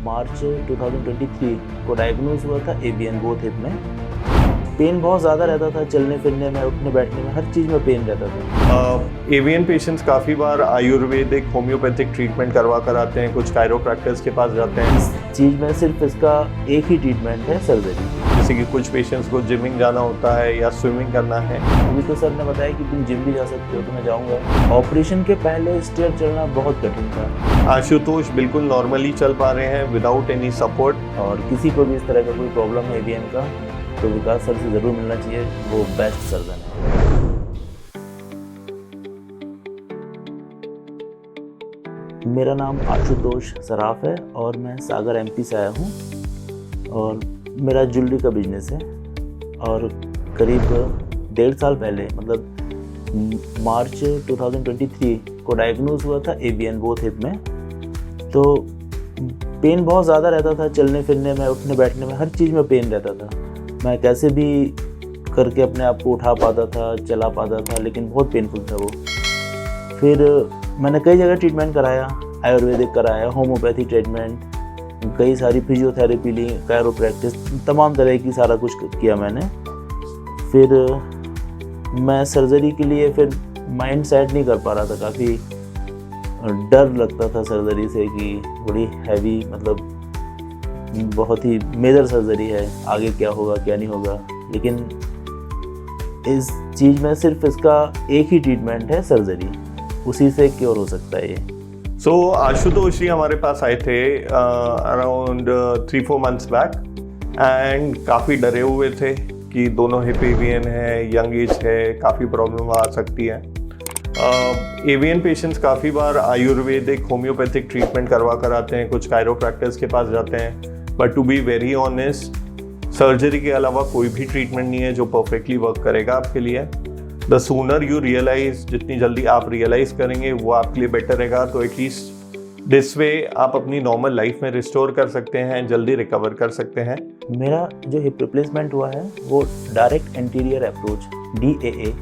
मार्च 2023 को डायग्नोज हुआ था एवीएन बोथ हिप में। पेन बहुत ज़्यादा रहता था, चलने फिरने में, उठने बैठने में, हर चीज़ में पेन रहता था। एवीएन पेशेंट्स काफ़ी बार आयुर्वेदिक होम्योपैथिक ट्रीटमेंट करवा कर आते हैं, कुछ कायरोप्रैक्टर्स के पास जाते हैं। इस चीज़ में सिर्फ इसका एक ही ट्रीटमेंट है, सर्जरी। जैसे कि कुछ पेशेंट्स को जिमिंग जाना होता है या स्विमिंग करना है। अभी तो सर ने बताया कि तुम जिम भी जा सकते हो, तो मैं जाऊँगा। ऑपरेशन के पहले स्टेयर चलना बहुत कठिन था। आशुतोष बिल्कुल नॉर्मली चल पा रहे हैं विदाउट एनी सपोर्ट। और किसी को भी इस तरह का कोई प्रॉब्लम है एवीएन का, तो विकास सर से ज़रूर मिलना चाहिए, वो बेस्ट सर्जन है। मेरा नाम आशुतोष सराफ है और मैं सागर एमपी से आया हूँ। और मेरा ज्वेलरी का बिजनेस है। और करीब 1.5 साल पहले, मतलब मार्च 2023 को डायग्नोज हुआ था एवीएन बोथ हिप में। तो पेन बहुत ज़्यादा रहता था, चलने फिरने में, उठने बैठने में, हर चीज़ में पेन रहता था। मैं कैसे भी करके अपने आप को उठा पाता था, चला पाता था, लेकिन बहुत पेनफुल था वो। फिर मैंने कई जगह ट्रीटमेंट कराया, आयुर्वेदिक कराया, होम्योपैथी ट्रीटमेंट, कई सारी फिजियोथेरेपी ली, कायरोप्रैक्टिस, तमाम तरह की सारा कुछ किया मैंने। फिर मैं सर्जरी के लिए फिर माइंड सेट नहीं कर पा रहा था, काफ़ी डर लगता था सर्जरी से कि बड़ी हैवी, मतलब बहुत ही मेजर सर्जरी है, आगे क्या होगा क्या नहीं होगा। लेकिन इस चीज़ में सिर्फ इसका एक ही ट्रीटमेंट है, सर्जरी, उसी से क्योर हो सकता है ये। आशुतोष जी हमारे पास आए थे अराउंड 3-4 मंथ्स बैक एंड काफ़ी डरे हुए थे कि दोनों हिप एवीएन है, यंग एज है, काफ़ी प्रॉब्लम आ सकती है। एवीएन पेशेंट्स काफ़ी बार आयुर्वेदिक होम्योपैथिक ट्रीटमेंट करवा कर आते हैं, कुछ कायरोप्रैक्टर्स के पास जाते हैं। But to be very honest, surgery के अलावा कोई भी ट्रीटमेंट नहीं है जो परफेक्टली वर्क करेगा आपके लिए। द सूनर यू रियलाइज, जितनी जल्दी आप रियलाइज करेंगे वो आपके लिए बेटर रहेगा। तो एटलीस्ट दिस वे आप अपनी नॉर्मल लाइफ में रिस्टोर कर सकते हैं, जल्दी रिकवर कर सकते हैं। मेरा जो हिप रिप्लेसमेंट हुआ है वो डायरेक्ट एंटीरियर अप्रोच DAA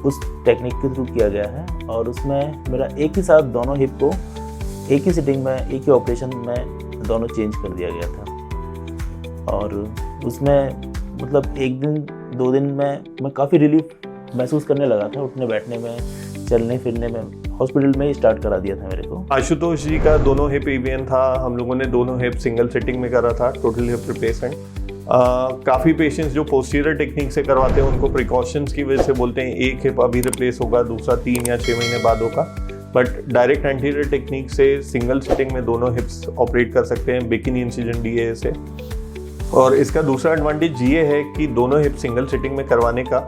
उस टेक्निक के थ्रू किया गया है। और उसमें मेरा एक ही साथ दोनों हिप को एक ही सिटिंग में, एक ही ऑपरेशन में दोनों चेंज कर दिया गया था। और उसमें मतलब 1 दिन 2 दिन में मैं काफ़ी रिलीफ महसूस करने लगा था, उठने बैठने में, चलने फिरने में। हॉस्पिटल में ही स्टार्ट करा दिया था मेरे को। आशुतोष जी का दोनों हिप एवीएन था, हम लोगों ने दोनों हिप सिंगल सिटिंग में करा था, टोटल हिप रिप्लेसमेंट। काफ़ी पेशेंट्स जो पोस्टीरियर टेक्निक से करवाते हैं उनको प्रिकॉशंस की वजह से बोलते हैं एक हिप अभी रिप्लेस होगा, दूसरा 3 या 6 महीने बाद होगा। बट डायरेक्ट एंटीरियर टेक्निक से सिंगल सिटिंग में दोनों हिप्स ऑपरेट कर सकते हैं बिकिनी इंसिजन DAA से। और इसका दूसरा एडवांटेज ये है कि दोनों हिप सिंगल सिटिंग में करवाने का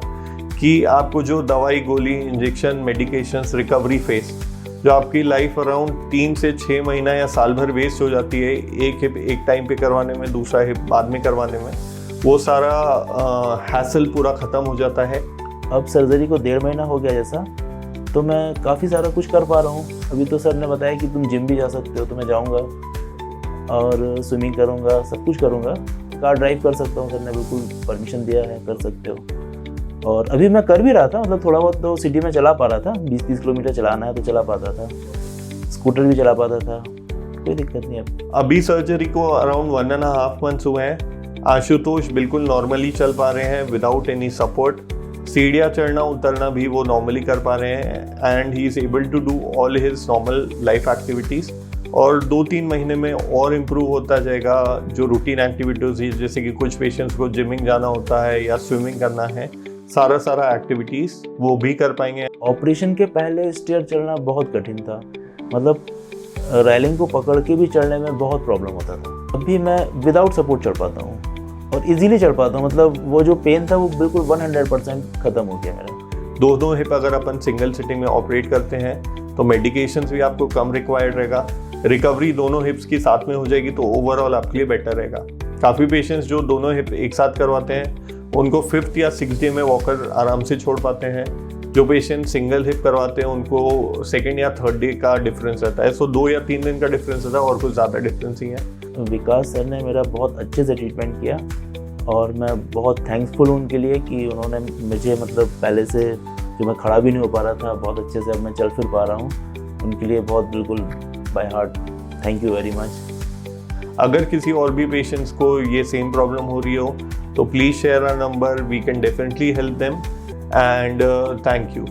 कि आपको जो दवाई, गोली, इंजेक्शन, मेडिकेशंस, रिकवरी फेस, जो आपकी लाइफ अराउंड 3 से 6 महीना या साल भर वेस्ट हो जाती है एक हिप एक टाइम पे करवाने में, दूसरा हिप बाद में करवाने में, वो सारा हैसल पूरा ख़त्म हो जाता है। अब सर्जरी को 1.5 महीना हो गया जैसा, तो मैं काफ़ी सारा कुछ कर पा रहा हूँ। अभी तो सर ने बताया कि तुम जिम भी जा सकते हो, तो मैं जाऊँगा और स्विमिंग करूँगा, सब कुछ करूँगा। कार ड्राइव कर सकता हूँ, सर ने बिल्कुल परमिशन दिया है, कर सकते हो। और अभी मैं कर भी रहा था, मतलब थोड़ा बहुत तो सिटी में चला पा रहा था, 20-30 किलोमीटर चलाना है तो चला पाता था, स्कूटर भी चला पाता था, कोई दिक्कत नहीं है। अभी सर्जरी को अराउंड 1.5 मंथ्स हुए हैं। आशुतोष बिल्कुल नॉर्मली चल पा रहे हैं विदाउट एनी सपोर्ट। सीढ़ियाँ चढ़ना उतरना भी वो नॉर्मली कर पा रहे हैं and he is able to do all his normal life activities. और 2-3 महीने में और इम्प्रूव होता जाएगा। जो रूटीन एक्टिविटीज़ जैसे कि कुछ पेशेंट्स को जिमिंग जाना होता है या स्विमिंग करना है, सारा एक्टिविटीज़ वो भी कर पाएंगे। ऑपरेशन के पहले स्टेयर चढ़ना बहुत कठिन था, मतलब रेलिंग को पकड़ के भी चढ़ने में बहुत प्रॉब्लम होता था। अभी मैं विदाउट सपोर्ट चढ़ पाता हूँ और इजीली चढ़ पाता हूँ, मतलब वो जो पेन था वो बिल्कुल 100% ख़त्म हो गया मेरा। दोनों हिप अगर अपन सिंगल सिटिंग में ऑपरेट करते हैं तो मेडिकेशंस भी आपको कम रिक्वायर्ड रहेगा, रिकवरी दोनों हिप्स की साथ में हो जाएगी, तो ओवरऑल आपके लिए बेटर रहेगा। काफ़ी पेशेंट्स जो दोनों हिप एक साथ करवाते हैं उनको 5th या 6th डे में वॉकर आराम से छोड़ पाते हैं। जो पेशेंट सिंगल हिप करवाते हैं उनको 2nd या 3rd डे का डिफरेंस रहता है। 2 या 3 दिन का डिफरेंस रहता है और कुछ ज़्यादा डिफरेंस ही है। विकास सर ने मेरा बहुत अच्छे से ट्रीटमेंट किया और मैं बहुत थैंक्सफुल हूँ उनके लिए कि उन्होंने मुझे, मतलब पहले से जो मैं खड़ा भी नहीं हो पा रहा था, बहुत अच्छे से अब मैं चल फिर पा रहा हूँ। उनके लिए बहुत बिल्कुल by heart thank you very much. अगर किसी और भी पेशेंट्स को ये सेम प्रॉब्लम हो रही हो तो please share our number, we can definitely help them, and thank you.